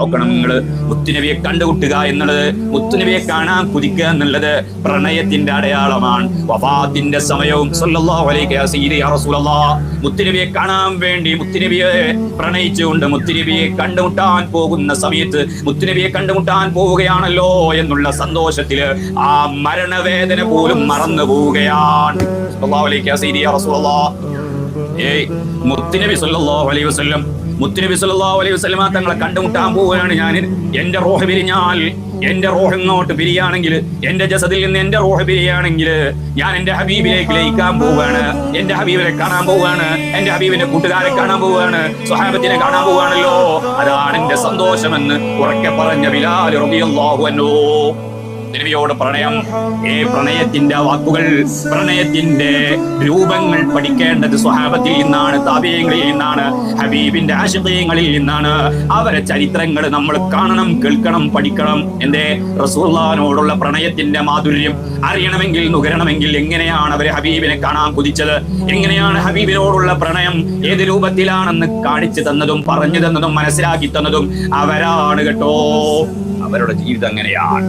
നോക്കണം. നിങ്ങള് മുത്തുനബിയെ കണ്ടുമുട്ടുക എന്നുള്ളത്, മുത്തുനബിയെ കാണാൻ കുതിക്കുക എന്നുള്ളത് പ്രണയത്തിന്റെ അടയാളമാണ്. വഫാത്തിന്റെ സമയവും സല്ലല്ലാഹു അലൈഹി റസൂലുള്ളാഹ് മുത്തുനബിയെ കാണാൻ വേണ്ടി മുത്തുനബിയെ പ്രണയിച്ചുകൊണ്ട് മുത്തുനബിയെ കണ്ടുമുട്ടാൻ പോകുന്ന സമയത്ത് മുത്തുനബിയെ കണ്ടുമുട്ടാൻ പോവുകയാണല്ലോ എന്നുള്ള സന്തോഷത്തില് ആ മരണവേദന പോലും മറന്നു പോവുകയാണ്. സല്ലല്ലാഹു അലൈഹി റസൂലുള്ളാഹ് മുത്തുനബി സല്ലല്ലാഹു അലൈഹി വസല്ലം മുത്തുനബി സല്ലല്ലാഹു അലൈഹി വസല്ലമ തങ്ങളെ കണ്ടുമുട്ടാൻ പോവുകയാണ്. ഞാൻ എന്റെ റൂഹ് പിരിഞ്ഞാൽ, എന്റെ റൂഹ് ഇങ്ങോട്ട് പിരിയാണെങ്കിൽ, എന്റെ ജസദിൽ നിന്ന് എന്റെ റൂഹ് പിരിയാണെങ്കിൽ ഞാൻ എന്റെ ഹബീബിലേക്ക് ലയിക്കാൻ പോവുകയാണ്, എന്റെ ഹബീബിനെ കാണാൻ പോവുകയാണ്, എന്റെ ഹബീബിന്റെ കൂട്ടുകാരെ കാണാൻ പോവുകയാണ്, സ്വഹാബത്തിനെ കാണാൻ പോവുകയാണല്ലോ. അതാണ് എന്റെ സന്തോഷമെന്ന് ഉറക്കെ പറഞ്ഞ ബിലാൽ റളിയല്ലാഹു അൻഹു. നബിയോട് പ്രണയം, പ്രണയത്തിന്റെ വാക്കുകൾ, പ്രണയത്തിന്റെ രൂപങ്ങൾ പഠിക്കേണ്ടത് സ്വഹാബത്തിൽ നിന്നാണ്, താബിഈങ്ങളിൽ നിന്നാണ്, ഹബീബിന്റെ ആശിഖീങ്ങളിൽ നിന്നാണ്. അവരെ ചരിത്രങ്ങൾ നമ്മൾ കാണണം, കേൾക്കണം, പഠിക്കണം. എന്റെ റസൂലുള്ളാഹിനോടുള്ള പ്രണയത്തിന്റെ മാധുര്യം അറിയണമെങ്കിൽ, നുകരണമെങ്കിൽ എങ്ങനെയാണ് അവരെ ഹബീബിനെ കാണാൻ കുതിച്ചത്, എങ്ങനെയാണ് ഹബീബിനോടുള്ള പ്രണയം ഏത് രൂപത്തിലാണെന്ന് കാണിച്ചു തന്നതും പറഞ്ഞു തന്നതും മനസ്സിലാക്കി തന്നതും അവരാണ് കേട്ടോ. അവരുടെ ജീവിതം എങ്ങനെയാണ്.